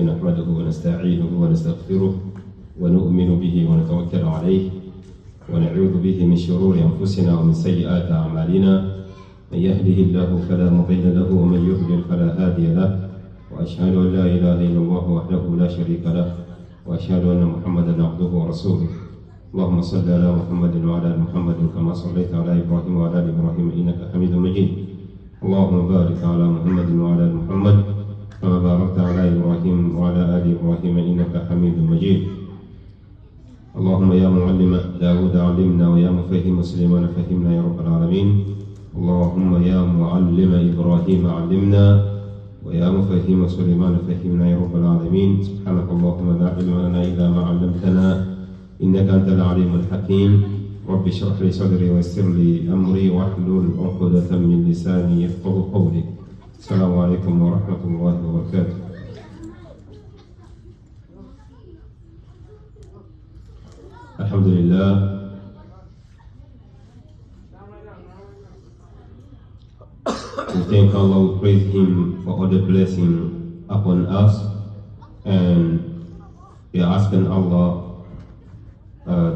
نحمده ونستعينه ونستغفره ونؤمن به ونتوكل عليه ونعوذ به من شرور أنفسنا ومن سيئات أعمالنا من يهده الله فلا مضل له ومن يضلل فلا هادي له وأشهد أن لا إله إلا الله وحده لا شريك له وأشهد أن محمدا عبده ورسوله اللهم صل على محمد وعلى آل محمد كما صليت على إبراهيم وعلى آل إبراهيم إنك حميد مجيد اللهم بارك على محمد وعلى آل محمد كما باركت على إبراهيم وعلى آل إبراهيم إنك حميد مجيد اللهم يا معلم داود علمنا ويا مفهم سليمان فهمنا يا رب العالمين اللهم يا معلم إبراهيم علمنا ويا مفهم سليمان فهمنا يا رب العالمين سبحانك اللهم لا علم لنا إلا ما علمتنا إنك أنت العليم الحكيم رب اشرح لي صدري ويسر لي أمري واحلل عقدة من لساني يفقهوا قولي السلام عليكم ورحمة الله وبركاته. Alhamdulillah, we thank Allah, we praise Him for all the blessing upon us, and we are asking Allah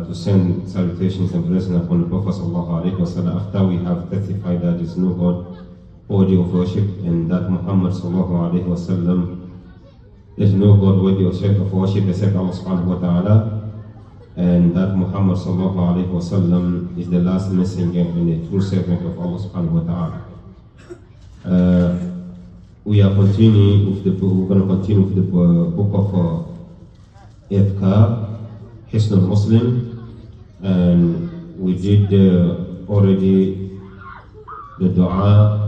to send salutations and blessings upon the Prophet ﷺ after we have testified that there is no God worthy of worship and that Muhammad ﷺ there is no God worthy of worship except Allah subhanahu wa ta'ala, and that Muhammad ﷺ is the last messenger and the true servant of Allah subhanahu wa ta'ala. We are continuing with the book. We're going to continue with the book of Adhkar, Hisn al-Muslim, and we did already the dua.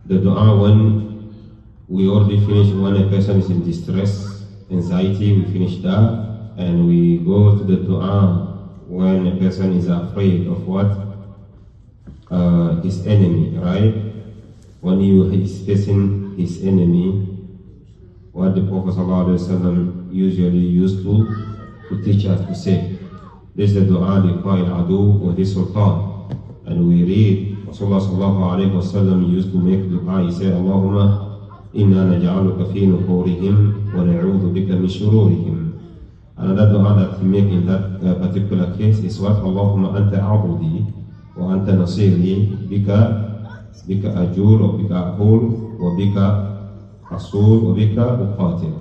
The dua when we already finished, when a person is in distress, anxiety, we finish that, and we go to the dua when a person is afraid of what? His enemy, right? When he is facing his enemy, what the Prophet ﷺ usually used to teach us to say. This is the dua liqa'il adu wa his sultan, and we read Rasulullah sallallahu alayhi wa sallam used to make dua. He said, Allahumma inna naj'aluka fi nuhurihim wa na'udhu bika min shururihim. Another dua that he make in that particular case is what? Allahumma anta a'budi wa anta nasiri bika ajur wa bika ahul wa bika rasul wa bika uqatil.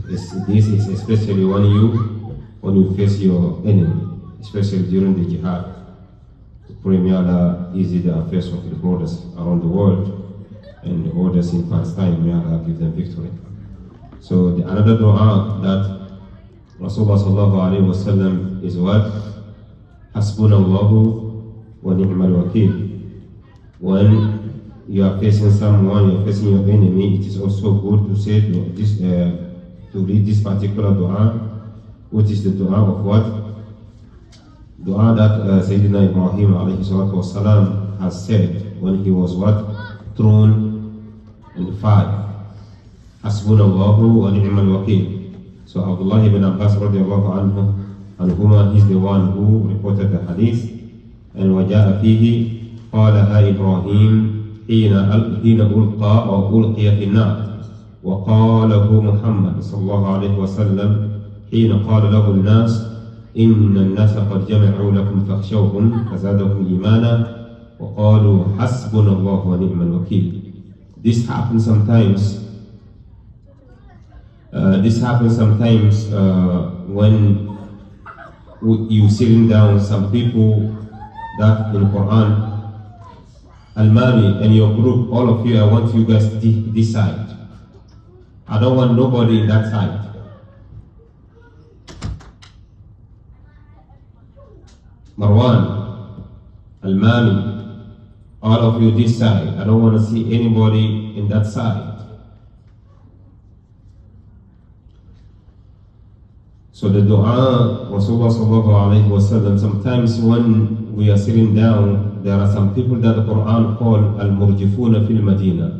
This is especially when you face your enemy, especially during the jihad. Pray may Allah ease the affairs of the brothers around the world and the brothers in Palestine, may Allah give them victory. So another dua that Rasulullah sallallahu alayhi wa sallam is what? Hasbunallahu wa ni'mal wakil. When you are facing someone, you are facing your enemy, it is also good to say this, to read this particular dua, which is the dua of what? Dua that Sayyidina Ibrahim alayhi salatu wasalam has said when he was what? Thrown in the fire. Hasbunallahu wa ni'mal wakil. So Abdullah ibn Abbas radiallahu anhuma, he's the one who reported the hadith. And وجاء فيه قالها إبراهيم حين ألقى أو ألقي في النار وقاله محمد صلى الله عليه وسلم حين قال له الناس إن الناس قد جمعوا لكم فاخشوهم فزادهم إيمانا وقالوا حسبنا الله ونعم الوكيل. This happens sometimes. When you sitting down, some people that in Quran, Al-Mami and your group, all of you, I want you guys this side. I don't want nobody in that side. Marwan, Al-Mami, all of you this side. I don't want to see anybody in that side. So the dua, Rasulullah sallallahu alayhi wa sallam, sometimes when we are sitting down, there are some people that the Quran call al-murjifuna fil Madina.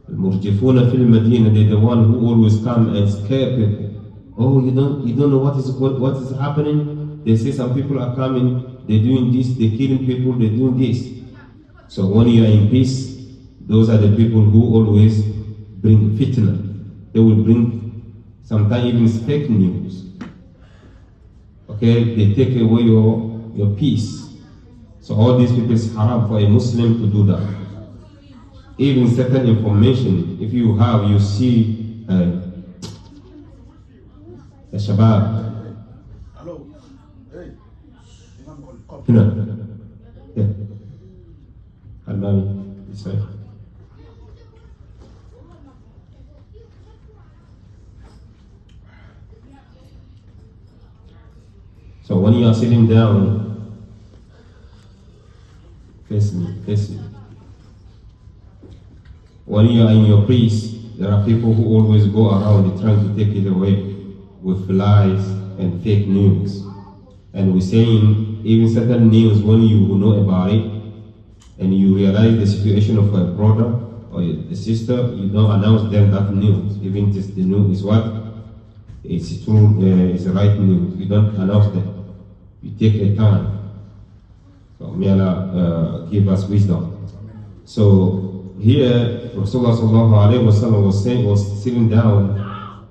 Al-Murjifuna fil Medina, they're the one who always come and scare people. Oh, you don't know what is happening? They say some people are coming, they're doing this, they're killing people, they're doing this. So when you are in peace, those are the people who always bring fitna. They will bring sometimes even fake news. Okay, they take away your peace. So all these people, is haram for a Muslim to do that. Even certain information, if you see the Shabab. Hello. Hey. Yeah. Al-Mami, this way. So when you are sitting down, face me. When you are in your peace, there are people who always go around trying to take it away with lies and fake news. And we're saying even certain news, when you know about it and you realize the situation of a brother or a sister, you don't announce them that news. Even if the news is what? It's true, it's the right news. You don't announce them. You take a time. So may Allah give us wisdom. So here, Rasulullah sallallahu alaihi wasallam was sitting down,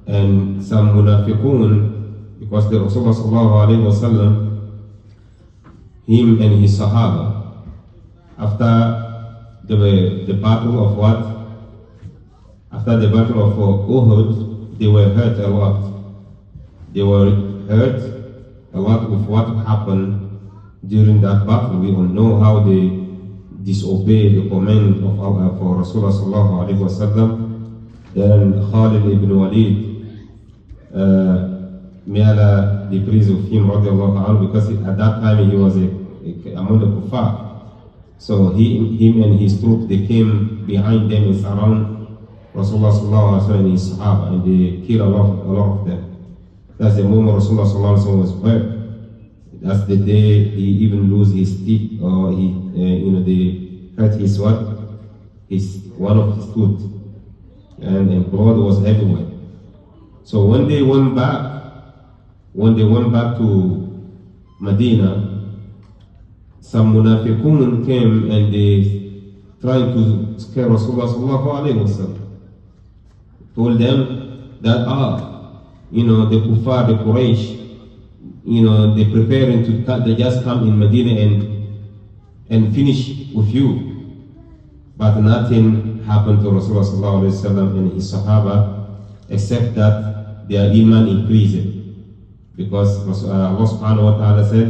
and some munafiqun, because the Rasulullah sallallahu alaihi wasallam, him and his Sahaba, after the battle of what? After the battle of Uhud, they were hurt a lot. They were hurt a lot with what happened during that battle. We all know how they disobeyed the command of for Rasulullah sallallahu alaihi wasallam. Then Khalid ibn Walid, may Allah be pleased with him, radiallahu anhu, because at that time he was among the kuffar. So him and his troops, they came behind them and surround Rasulullah sallallahu alaihi wasallam and his Sahaba, and they killed a lot of them. That's the moment Rasulullah sallallahu alaihi wasallam was hurt. That's the day he even lose his teeth, or they hurt his what? One of his tooth, and blood was everywhere. So when they went back to Medina, some munafiqun came and they tried to scare Rasulullah sallallahu alaihi wasallam. Told them that the kuffar, the Quraysh, they're preparing they just come in Medina and finish with you. But nothing happened to Rasulullah sallallahu alaihi wasallam and his Sahaba, except that their iman increased. Because Allah subhanahu wa ta'ala said,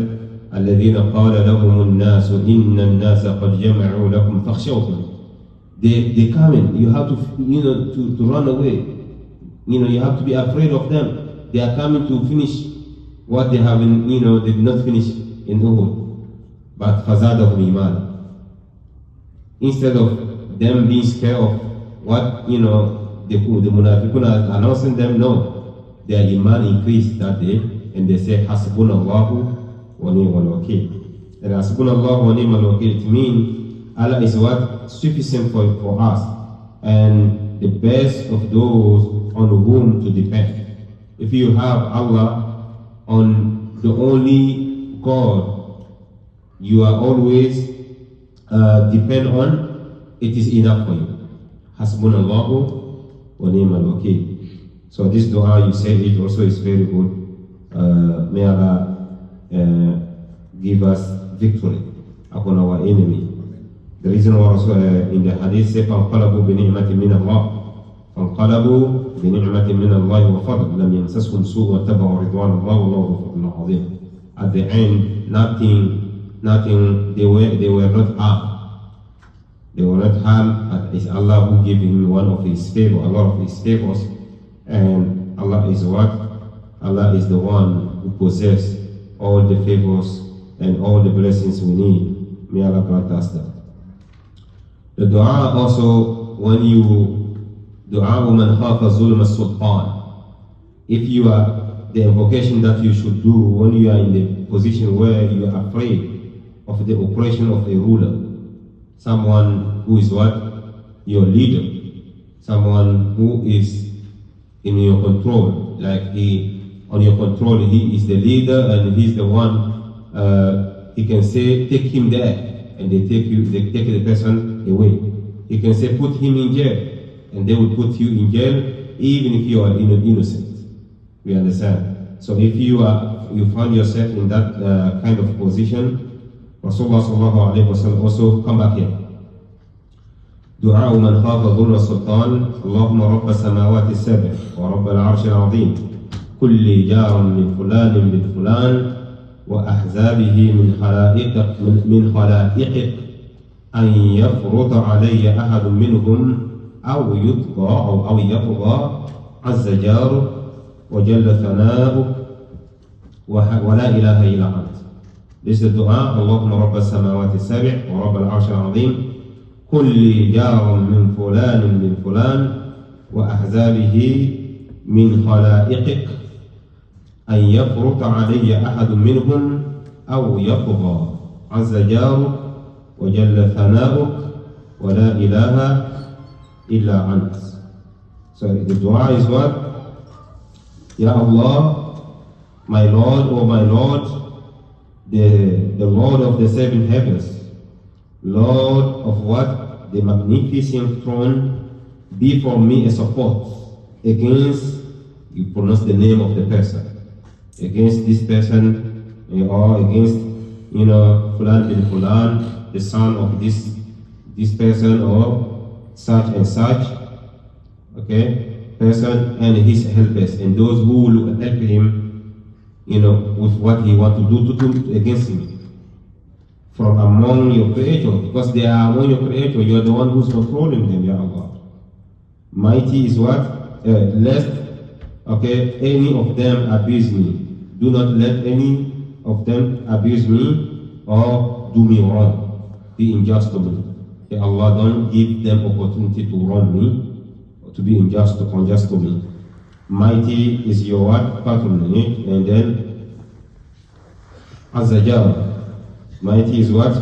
الَّذِينَ قَالَ لَهُمُ النَّاسُ إِنَّ النَّاسَ قَدْ جَمَعُوا لَكُمْ فَاخْشَوْهُمْ. They come in, you have to run away. You have to be afraid of them. They are coming to finish what they haven't, they did not finish in Uhud. But فَزَادَهُمْ إِيمَانًا. Instead of them being scared of what, the munafiqun are announcing them, no. Their iman increased that day, and they say, Hasbunallahu wa ni'mal wakil. And Hasbunallahu wa ni'mal wakil, it means Allah is what? Sufficient for us, and the best of those on whom to depend. If you have Allah on the only God you are always depend on, it is enough for you. Hasbunallahu wa ni'mal wakil. So this dua, you say it also is very good. May Allah give us victory upon our enemy. The reason why also in the hadith say فَانْقَلَبُوا بِنِعْمَةٍ مِّنَ اللَّهِ فَانْقَلَبُوا بِنِعْمَةٍ مِّنَ اللَّهِ وَفَضْلٍ لَمْ يَمْسَسْهُمْ سُوءٌ وَاتَّبَعُوا رِضْوَانَ اللَّهِ وَاللَّهُ ذُو فَضْلٍ عَظِيمٍ. At the end, nothing. They were not harmed. They were not harmed. It's Allah who gave him one of his favors, a lot of his favors. And Allah is what? Allah is the one who possesses all the favors and all the blessings we need. May Allah grant us that. The dua also, when you dua man khafa zulm as-sultan, if you are the invocation that you should do when you are in the position where you are afraid of the oppression of a ruler, someone who is what? Your leader. someone who is in your control, like he is the leader and he's the one. He can say, take him there, and they take the person away. He can say, put him in jail, and they will put you in jail, even if you are innocent. We understand. So if you find yourself in that kind of position, Rasulullah sallallahu alaihi wasallam also come back here. دعاء من خاف ظلم السلطان اللهم رب السماوات السبع ورب العرش العظيم كل جار من فلان من فلان وأحزابه من خلائقك أن يفرط علي أحد منهم أو يطغى عز جارك وجل ثناؤك ولا إله إلا أنت. This is the dua. اللهم رب السماوات السبع ورب العرش العظيم كل جار من فلان وأحزابه من خلائقك أن يفرط علي أحد منهم أو يطغى عز جارك وجل ثناؤك ولا إله إلا أنت. So the dua is what? Ya Allah, my Lord, O my Lord, the Lord of the seven heavens, Lord of what? The magnificent throne, be for me a support against, you pronounce the name of the person, against this person, or against, Fulan bin Fulan, the son of this person, or such and such, person, and his helpers, and those who will help him, with what he want to do against him. From among your creators, because they are among your creators, you are the one who's controlling them, Ya Allah. Mighty is what? Lest, any of them abuse me. Do not let any of them abuse me or do me wrong, be unjust to me. Ya Allah, don't give them opportunity to wrong me, or to be unjust to me. Mighty is your what? Patronage, and then Azajal. Mighty is what?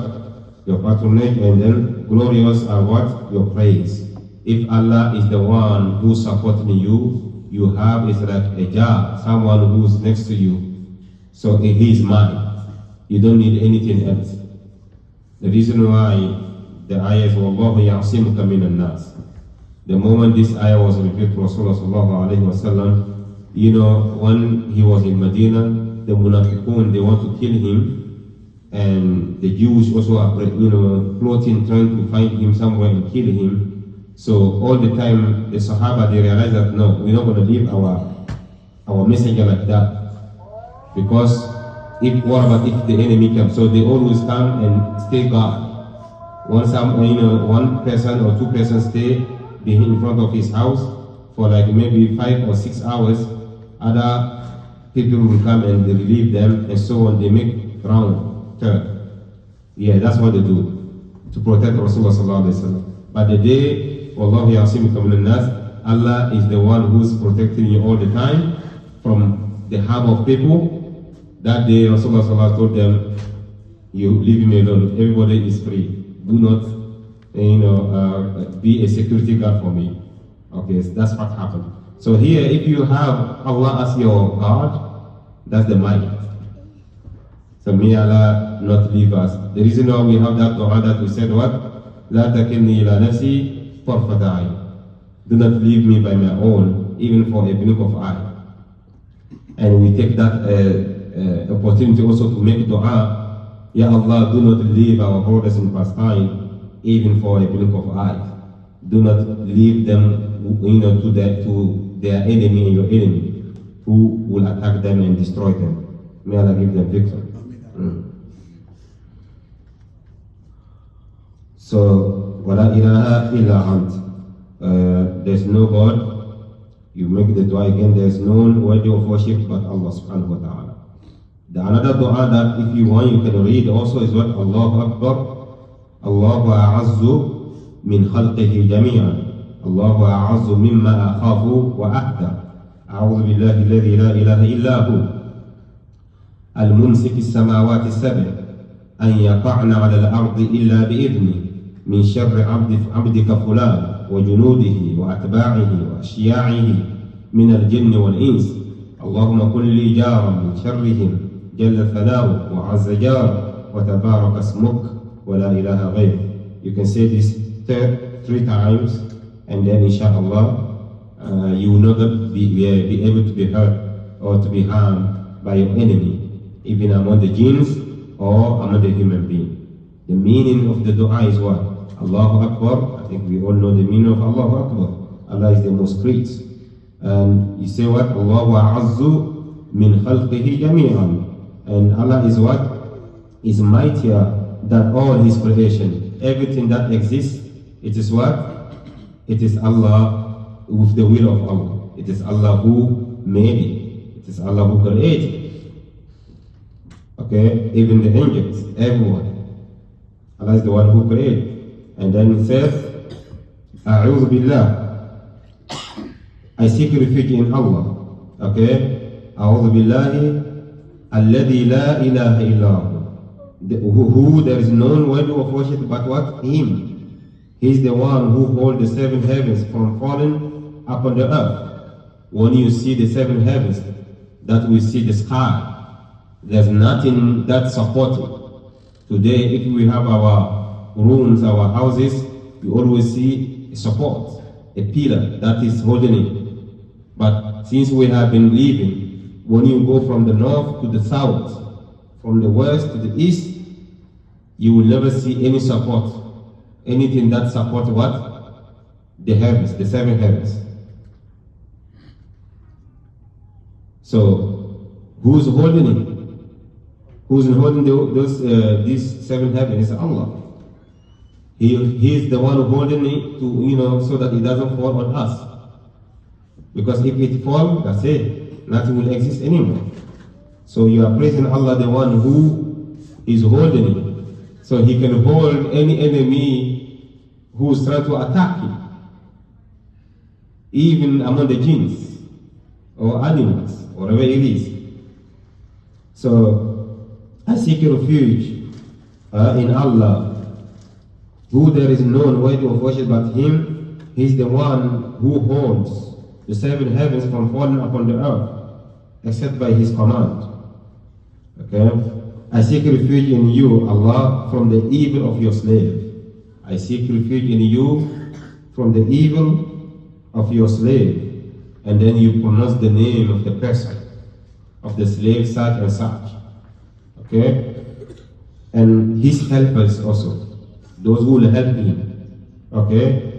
Your patronage, and then glorious are what? Your praise. If Allah is the one who's supporting you, you have is like a jar, someone who's next to you. So He is mine. You don't need anything else. The reason why the ayah is Wallahu ya'asimuka minan nas. The moment this ayah was revealed to Rasulullah sallallahu alaihi wasallam, when he was in Medina, the munafiqun, they want to kill him. And the Jews also are, plotting, trying to find him somewhere and kill him. So all the time, the Sahaba, they realize that no, we're not going to leave our messenger like that. Because what about if the enemy comes? So they always come and stay guard. One person or two persons stay in front of his house for like maybe 5 or 6 hours. Other people will come and they relieve them, and so on. They make round. Yeah, that's what they do to protect Rasulullah sallallahu alaihi wasallam. But the day, Wallahu ya'asimuka minan nas, Allah is the one who's protecting you all the time from the harm of people. That day, Rasulullah sallallahu alaihi wasallam told them, "You leave me alone. Everybody is free. Do not, be a security guard for me." Okay, so that's what happened. So here, if you have Allah as your God, that's the might. So may Allah not leave us. The reason why we have that dua that we said what? La takilni ila nafsi tarfat ayn. Do not leave me by my own, even for a blink of eye. And we take that opportunity also to make dua. Ya Allah, do not leave our brothers in Palestine, even for a blink of eye. Do not leave them, to their enemy and your enemy, who will attack them and destroy them. May Allah give them victory. So, wala ilaha illa ant. There's no God. You make the dua again. There's no worthy of worship but Allah subhanahu wa ta'ala. The another dua that if you want you can read also is what? Allahu Akbar. Allahu a'azzu min khalqihi jami'an. Allahu a'azzu mimma akhafu wa ahda. A'udhu billahi alladhi la ilaha illa hu. الممسك السماوات السبع أن يقعن على الأرض إلا بإذنه من شر عبدك فلان وجنوده وأتباعه وأشياعه من الجن والإنس اللهم كن لي جارا من شرهم جل ثناؤك وعز جارك وتبارك اسمك ولا إله غيرك. You can say this 3 times, and then inshallah you will not be able to be hurt or to be harmed by your enemy, even among the jinns or among the human being. The meaning of the dua is what? Allahu Akbar. I think we all know the meaning of Allahu Akbar. Allah is the most great. And you say what? Allahu a'azzu min khalqihi jami'an. And Allah is what? Is mightier than all His creation. Everything that exists, it is what? It is Allah with the will of Allah. It is Allah who made it. It is Allah who created it. Okay? Even the angels, everyone. Allah is the one who created. And then it says, A'udhu Billah. I seek refuge in Allah. Okay? A'udhu Billahi alladhi la ilaha illahu. Who there is none worthy of worship but what? Him. He is the one who holds the 7 heavens from falling upon the earth. When you see the 7 heavens, that we see the sky. There's nothing that supports it. Today, if we have our rooms, our houses, we always see a support, a pillar that is holding it. But since we have been living, when you go from the north to the south, from the west to the east, you will never see any support, anything that supports what? The heavens, the 7 heavens. So, who's holding it? Who's holding these 7 heavens? It's Allah. He is the one holding it to, so that it doesn't fall on us. Because if it falls, that's it. Nothing will exist anymore. So you are praising Allah, the one who is holding it. So He can hold any enemy who is trying to attack you. Even among the jinns or animals, whatever it is. So I seek refuge in Allah, who there is none worthy of worship but Him. He is the one who holds the 7 heavens from falling upon the earth, except by His command. Okay? I seek refuge in you, Allah, from the evil of your slave. I seek refuge in you from the evil of your slave. And then you pronounce the name of the person, of the slave, such and such. Okay? And his helpers also, those who will help him. Okay?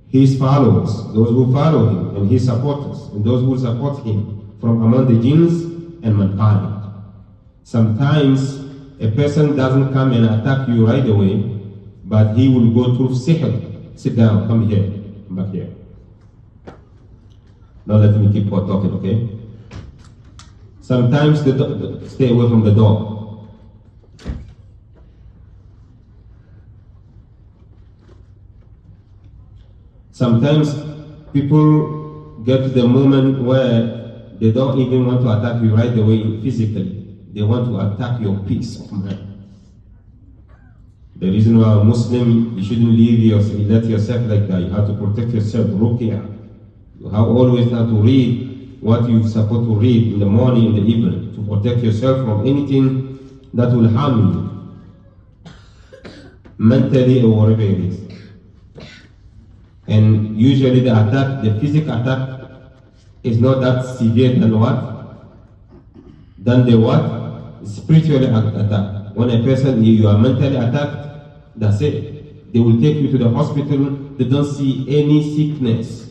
His followers, those who follow him, and his supporters, and those who support him from among the jinns and mankind. Sometimes a person doesn't come and attack you right away, but he will go through sihr. Sit down, come here, come back here. Now let me keep on talking, okay? Sometimes stay away from the door. Sometimes people get to the moment where they don't even want to attack you right away physically. They want to attack your peace of mind. The reason why a Muslim, you shouldn't let yourself like that. You have to protect yourself. Ruqya. You always have to read what you're supposed to read in the morning, in the evening, to protect yourself from anything that will harm you, mentally or whatever it is. And usually the attack, the physical attack, is not that severe than what? Than the what? Spiritual attack. When a person, you are mentally attacked, that's it. They will take you to the hospital, they don't see any sickness.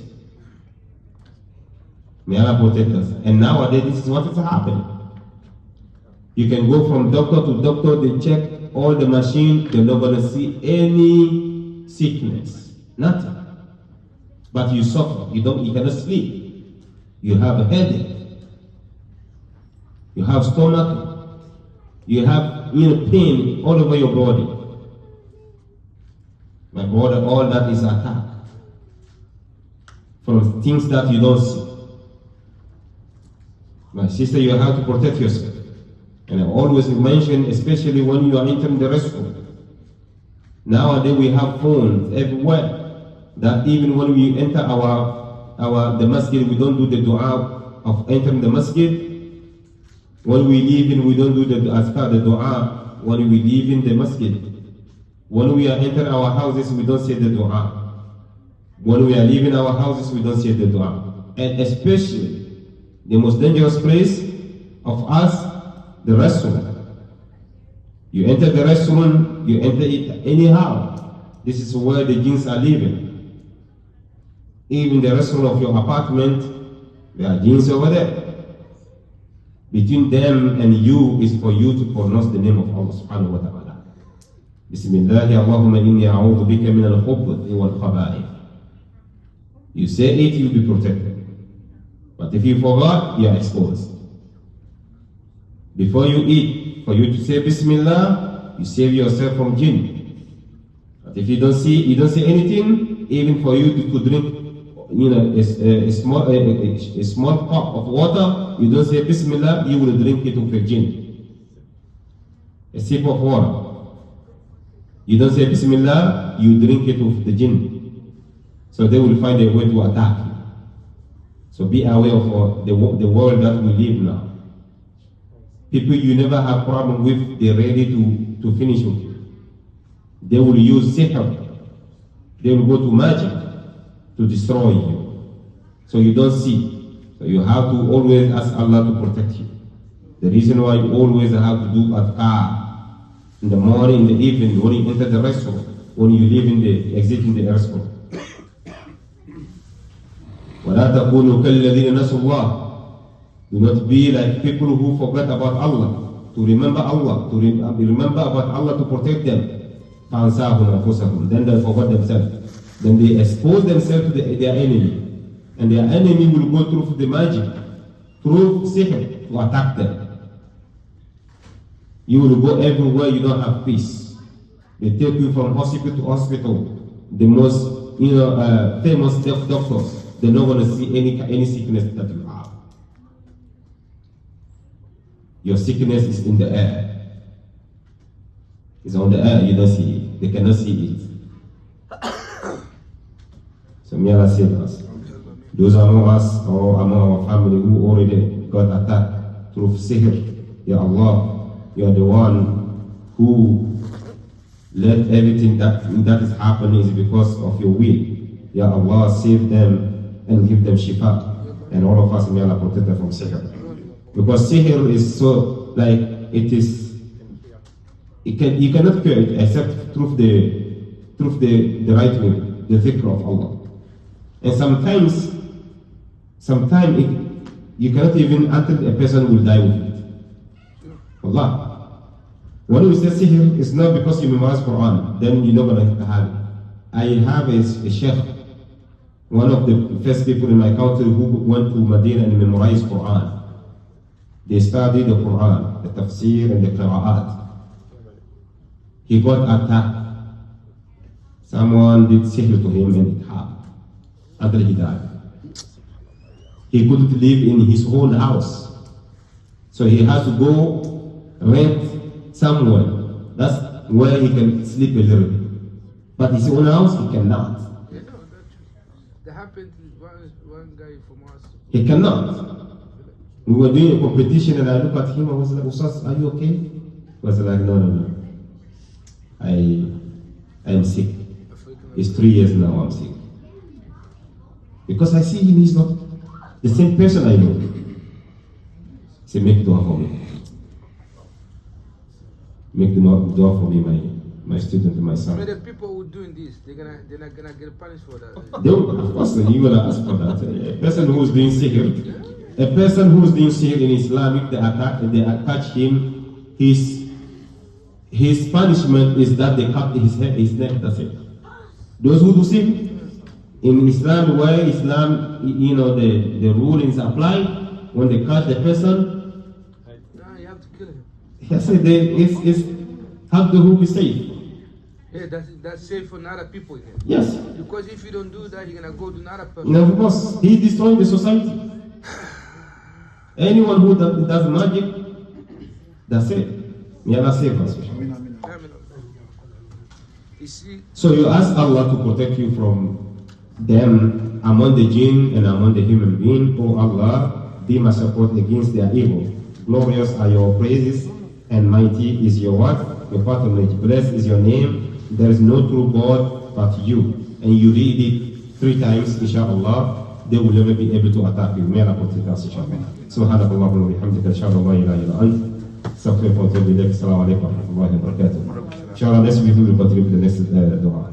May Allah protect us. And nowadays, this is what is happening. You can go from doctor to doctor, they check all the machines, they're not going to see any sickness. Nothing. But you suffer, you cannot sleep. You have a headache. You have stomach. You have pain all over your body. My brother, all that is attack from things that you don't see. My sister, you have to protect yourself. And I always mention, especially when you are entering the restroom, Nowadays we have phones everywhere. That even when we enter the masjid, we don't do the dua of entering the masjid. When we leave in, we don't do the azkar, the dua when we leave in the masjid. When we are entering our houses, we don't say the dua. When we are leaving our houses, we don't say the dua. And especially the most dangerous place of us, the restaurant. You enter the restaurant, you enter it anyhow. This is where the jinns are living. Even the restaurant of your apartment, there are jinns over there. Between them and you is for you to pronounce the name of Allah subhanahu wa ta'ala. Bismillahi Allahumma inni a'udhu bika min al-khubuthi wal khaba'ith. You say it, you'll be protected. But if you forgot, you are exposed. Before you eat, for you to say Bismillah, you save yourself from jinn. But if you don't see anything, even for you to drink, a small cup of water, you don't say Bismillah, you will drink it with a jinn. A sip of water, you don't say Bismillah, you drink it with the jinn. So they will find a way to attack you. So be aware of the world that we live now. People you never have problem with, they're ready to finish with you. They will use sihr. They will go to magic to destroy you. So you don't see. So you have to always ask Allah to protect you. The reason why you always have to do adhkar in the morning, in the evening, when you enter the restaurant, when you leave in the exit in the restaurant. وَلَا تَكُونُوا كَالَّذِينَ نَسُوا اللَّهِ. Do not be like people who forget about Allah, to remember Allah, to remember about Allah to protect them. فَأَنْسَاهُمْ أَنفُسَهُمْ. Then they forgot themselves. Then they expose themselves to their enemy. And their enemy will go through the magic, through sihr, to attack them. You will go everywhere, you don't have peace. They take you from hospital to hospital. The most famous doctors, they're not going to see any sickness that you have. Your sickness is in the air. It's on the air, you don't see it. They cannot see it. So may Allah save us. Those among us or among our family who already got attacked through sihr, Ya Allah, You are the one who let everything that is happening is because of your will. Ya Allah, save them and give them shifa. And all of us, may Allah protect them from sihr. Because sihr is so, like, you cannot cure it except through the right way, the dhikr of Allah. And sometimes you cannot even, until a person will die with it. Allah. When we say sihr, it's not because you memorize Quran, then you're not going to have it. I have a sheikh, one of the first people in my country who went to Medina and memorized Quran. They studied the Quran, the tafsir and the qira'at. He got attacked. Someone did sihr to him and it happened until he died. He couldn't live in his own house. So he has to go rent somewhere. That's where he can sleep a little bit. But his own house, he cannot. Yeah, no, that happened to one guy from us. He cannot. We were doing a competition and I looked at him and was like, Ustaz, are you okay? He was like, no. I am sick. It's 3 years now I'm sick. Because I see him, he's not the same person I know. He said, make dua for me. Make dua for me, my student and my son. But the people who are doing this, they're not gonna get punished for that. Of course, you're gonna ask for that. A person who's doing sihr, in Islam, if they attach him, his punishment is that they cut his neck. That's it. Those who do sihr in Islam, where Islam, the rulings apply, when they cut the person, no, you have to kill him. Yes, it's how to who be safe. Yeah, that's safe for other people. Yeah. Yes. Because if you don't do that, you're gonna go to another person. Now, of course, he's destroying the society. Anyone who does magic, that's it. May Allah save us. You see, So you ask Allah to protect you from them among the jinn and among the human being. O Allah, be my support against their evil. Glorious are your praises, and mighty is your what? Your patronage. Blessed is your name. There is no true God but you. And you read it 3 times, inshallah. They will never be able to attack you. May Allah protect us, inshallah. سبحانك اللهم وبحمدك أشهد أن لا إله إلا أنت أستغفرك وأتوب إليك. السلام عليكم ورحمة الله وبركاته. Inshallah, next week we will continue with the next dua.